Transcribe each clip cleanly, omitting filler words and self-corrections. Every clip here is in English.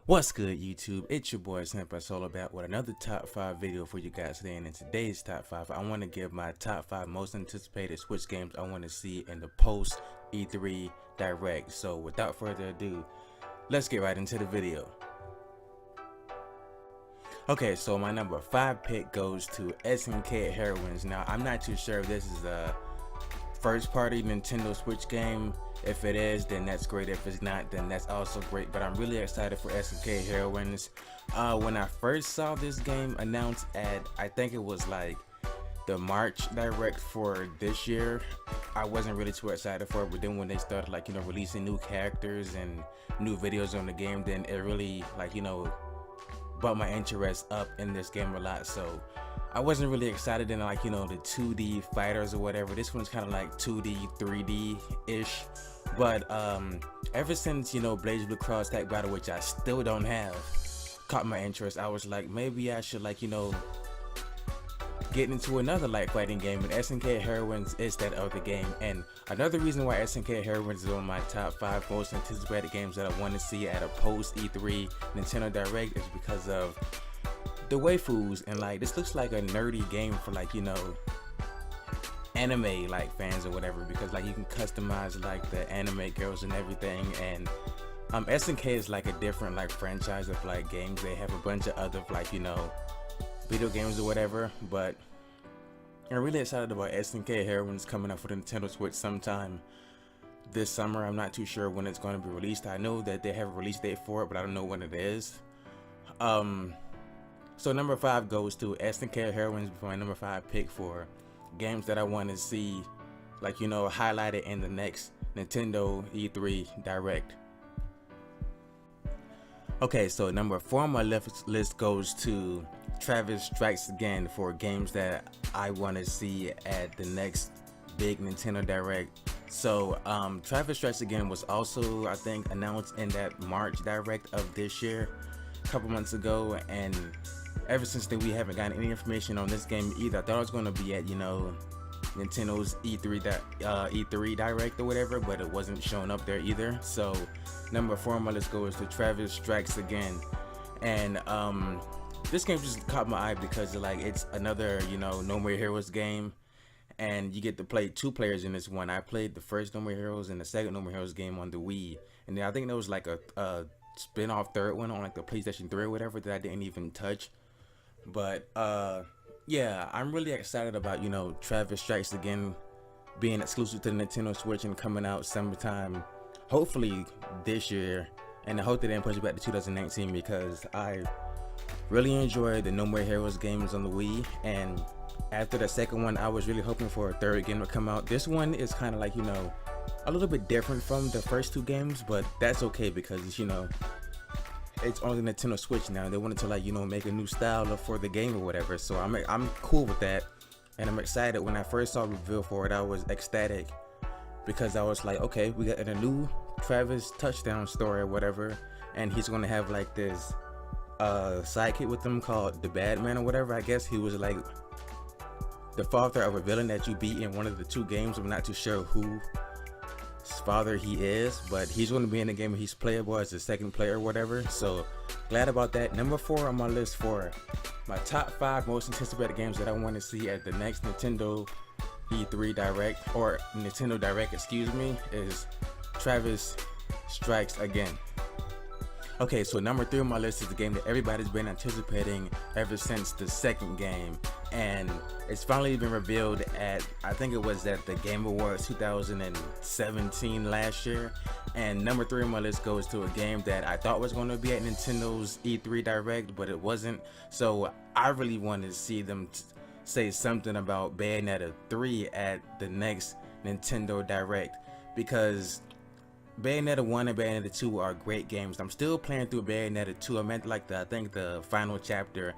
What's good, YouTube? It's your boy Snapper Solo back with another top 5 video for you guys today. And in today's top 5, I want to give my top 5 most anticipated Switch games I want to see in the post E3 Direct. So without further ado, let's get right into the video. Okay, so my number 5 pick goes to SNK Heroines. Now, I'm not too sure if this is a first party Nintendo Switch game. If it is, then that's great. If it's not, then that's also great. But I'm really excited for SNK Heroines. When I first saw this game announced at, I think it was like the March Direct for this year, I wasn't really too excited for it. But then when they started releasing new characters and new videos on the game, then it really bumped my interest up in this game a lot. So I wasn't really excited in the 2D fighters or whatever. This one's kind of like 2D, 3D ish. But ever since BlazBlue Cross Tag Battle, which I still don't have, caught my interest, I was like, maybe I should get into another light fighting game, and SNK Heroines is that other game. And another reason why SNK Heroines is on my top 5 most anticipated games that I want to see at a post E3 Nintendo Direct is because of the waifus. And this looks like a nerdy game for anime fans or whatever, because you can customize the anime girls and everything. And SNK is a different franchise of games. They have a bunch of other video games or whatever, but I'm really excited about SNK Heroines coming up for the Nintendo Switch sometime this summer. I'm not too sure when it's going to be released. I know that they have a release date for it, but I don't know when it is. So number 5 goes to SNK Heroines for my number 5 pick for games that I want to see highlighted in the next Nintendo E3 Direct. Okay, so number 4 on my list goes to Travis Strikes Again for games that I want to see at the next big Nintendo Direct. So Travis Strikes Again was also, I think, announced in that March Direct of this year a couple months ago, and ever since then we haven't gotten any information on this game either. I thought it was going to be at Nintendo's E3 Direct or whatever, but it wasn't showing up there either. So number 4 on my list goes to Travis Strikes Again. And this game just caught my eye because it's another No More Heroes game, and you get to play 2 players in this one. I played the first No More Heroes and the second No More Heroes game on the Wii, and then I think there was a spin-off third one on the PlayStation 3 or whatever that I didn't even touch. But yeah, I'm really excited about Travis Strikes Again being exclusive to the Nintendo Switch and coming out summertime, hopefully this year. And I hope they didn't push it back to 2019, because I really enjoyed the No More Heroes games on the Wii, and after the second one I was really hoping for a third game to come out. This one is kind of a little bit different from the first 2 games, but that's okay because it's on the Nintendo Switch now. They wanted to make a new style for the game or whatever, so I'm cool with that, and I'm excited. When I first saw a reveal for it, I was ecstatic because I was like, okay, we got a new Travis touchdown story or whatever, and he's gonna have this sidekick with him called the Badman or whatever. I guess he was the father of a villain that you beat in one of the 2 games. I'm not too sure who father he is, but he's going to be in the game and he's playable as the second player or whatever. So glad about that. Number 4 on my list for my top 5 most anticipated games that I want to see at the next Nintendo E3 Direct, or Nintendo Direct, excuse me, is Travis Strikes Again. Okay, so number 3 on my list is the game that everybody's been anticipating ever since the second game, and it's finally been revealed at, I think it was at the Game Awards 2017 last year. And number 3 on my list goes to a game that I thought was going to be at Nintendo's E3 Direct, but it wasn't. So I really wanted to see them say something about Bayonetta 3 at the next Nintendo Direct, because Bayonetta 1 and Bayonetta 2 are great games. I'm still playing through Bayonetta 2. I meant I think the final chapter.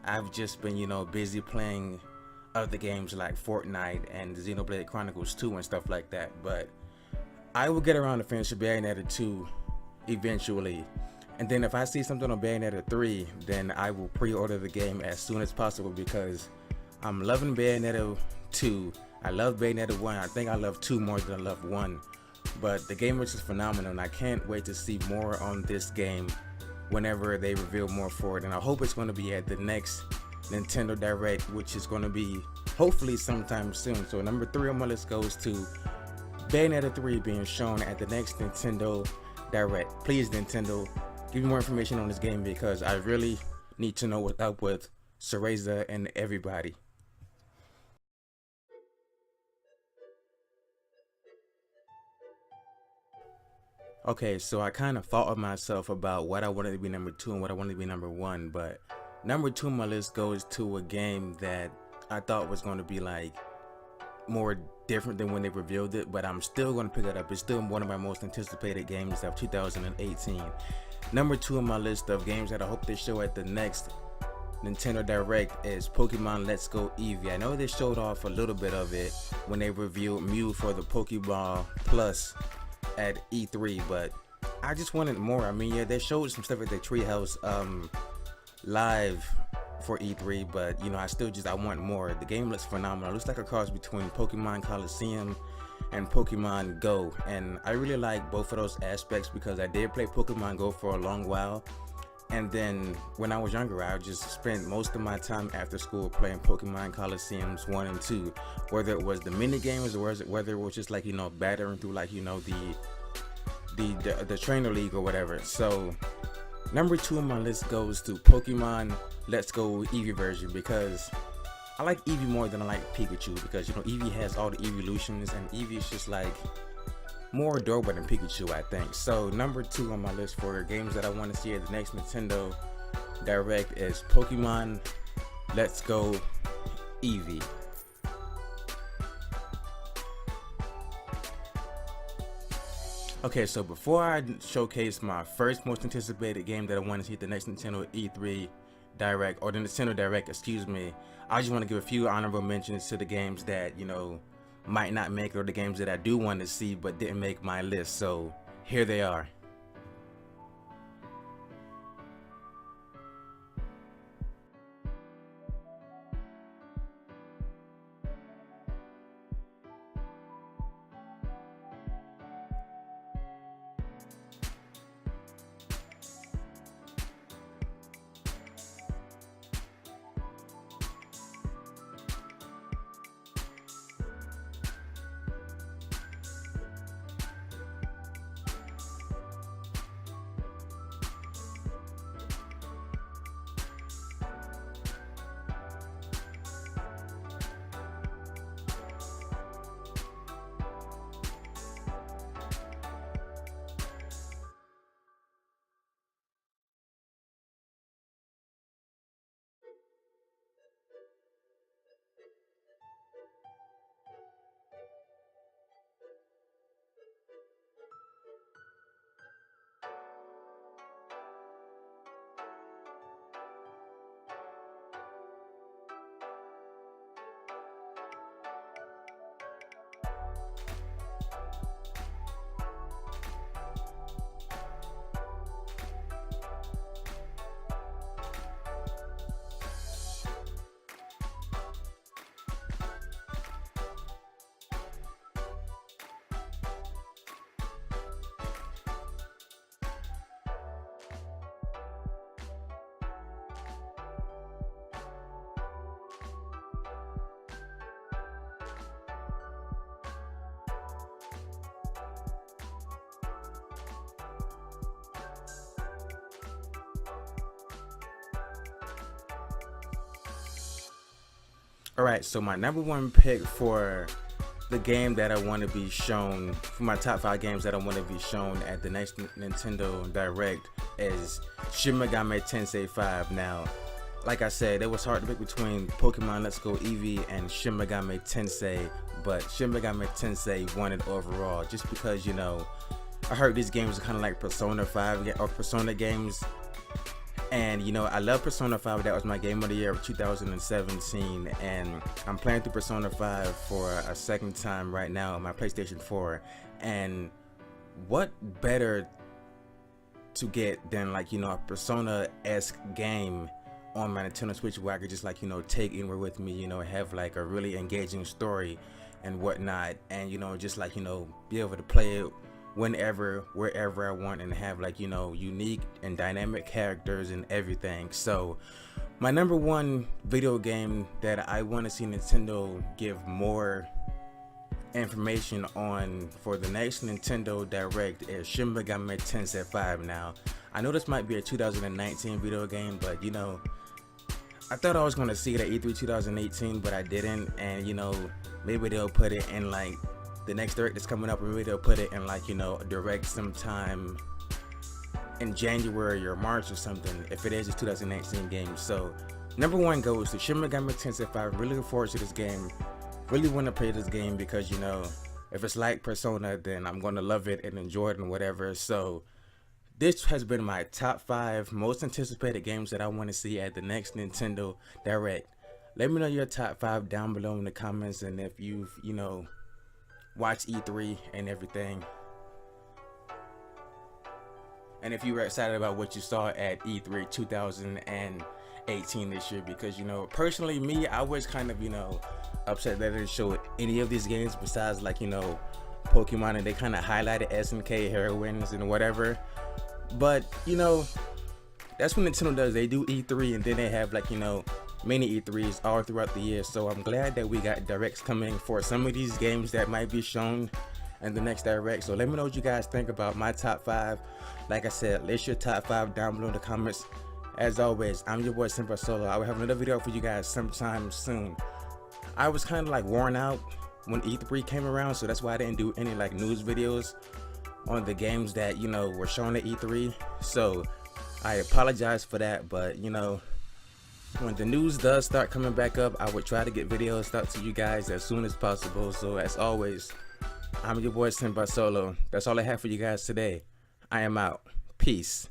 I've just been busy playing other games like Fortnite and Xenoblade Chronicles 2 and stuff like that, but I will get around to finish Bayonetta 2 eventually. And then if I see something on Bayonetta 3, then I will pre-order the game as soon as possible, because I'm loving Bayonetta 2. I love Bayonetta 1. I think I love 2 more than I love 1. But the game is just phenomenal, and I can't wait to see more on this game whenever they reveal more for it. And I hope it's going to be at the next Nintendo Direct, which is going to be hopefully sometime soon. So number 3 on my list goes to Bayonetta 3 being shown at the next Nintendo Direct. Please, Nintendo, give me more information on this game, because I really need to know what's up with Cereza and everybody. Okay, so I kind of thought of myself about what I wanted to be number 2 and what I wanted to be number 1, but number 2 on my list goes to a game that I thought was going to be like more different than when they revealed it, but I'm still going to pick it up. It's still one of my most anticipated games of 2018. Number 2 on my list of games that I hope they show at the next Nintendo Direct is Pokemon Let's Go Eevee. I know they showed off a little bit of it when they revealed Mew for the Pokeball Plus at E3, but I just wanted more. I mean, yeah, they showed some stuff at the Treehouse live for E3, but you know, I want more. The game looks phenomenal. It looks like a cross between Pokemon Coliseum and Pokemon Go, and I really like both of those aspects because I did play Pokemon Go for a long while, and then when I was younger, I just spent most of my time after school playing Pokemon Coliseums 1 and 2, whether it was the mini games or whether it was just like, you know, battering through like, you know, the trainer league or whatever. So number 2 on my list goes to Pokemon Let's Go Eevee version, because I like Eevee more than I like Pikachu, because you know, Eevee has all the evolutions and Eevee is just like more adorable than Pikachu, I think. So number 2 on my list for games that I want to see at the next Nintendo Direct is Pokemon Let's Go Eevee. Okay, so before I showcase my first most anticipated game that I want to see at the next Nintendo E3 Direct, or the Nintendo Direct, excuse me, I just want to give a few honorable mentions to the games that, you know, might not make it, or the games that I do want to see but didn't make my list. So here they are. Alright, so my number 1 pick for the game that I want to be shown, for my top 5 games that I want to be shown at the next Nintendo Direct, is Shin Megami Tensei 5. Now, like I said, it was hard to pick between Pokemon Let's Go Eevee and Shin Megami Tensei, but Shin Megami Tensei won it overall, just because, you know, I heard these games are kind of like Persona 5 or Persona games. And you know, I love Persona 5. That was my game of the year of 2017, and I'm playing through Persona 5 for a second time right now on my PlayStation 4. And what better to get than, like, you know, a Persona-esque game on my Nintendo Switch where I could just, like, you know, take anywhere with me, you know, have like a really engaging story and whatnot, and you know, just like, you know, be able to play it whenever, wherever I want, and have like, you know, unique and dynamic characters and everything. So my number one video game that I want to see Nintendo give more information on for the next Nintendo Direct is Shin Megami Tensei 5. Now, I know this might be a 2019 video game, but you know, I thought I was gonna see it at E3 2018, but I didn't. And you know, maybe they'll put it in like the next Direct that's coming up, or maybe they'll put it in like, you know, a Direct sometime in January or March or something, if it is a 2019 game. So number one goes to Shin Megami Tensei 5. Really looking forward to this game. Really want to play this game because, you know, if it's like Persona, then I'm going to love it and enjoy it and whatever. So this has been my top 5 most anticipated games that I want to see at the next Nintendo Direct. Let me know your top 5 down below in the comments, and if you've, you know, watched E3 and everything, and if you were excited about what you saw at E3 2018 this year. Because, you know, personally me, I was kind of, you know, upset that they didn't show any of these games besides like, you know, Pokemon, and they kind of highlighted SNK heroines and whatever. But you know, that's what Nintendo does. They do E3 and then they have like, you know, mini E3s all throughout the year. So I'm glad that we got directs coming for some of these games that might be shown in the next Direct. So let me know what you guys think about my top 5. Like I said, list your top 5 down below in the comments. As always, I'm your boy Simba Solo. I will have another video for you guys sometime soon. I was kind of like worn out when E3 came around, so that's why I didn't do any like news videos on the games that, you know, were shown at E3. So I apologize for that, but you know, when the news does start coming back up, I would try to get videos out to you guys as soon as possible. So as always, I'm your boy Simba Solo. That's all I have for you guys today. I am out. Peace.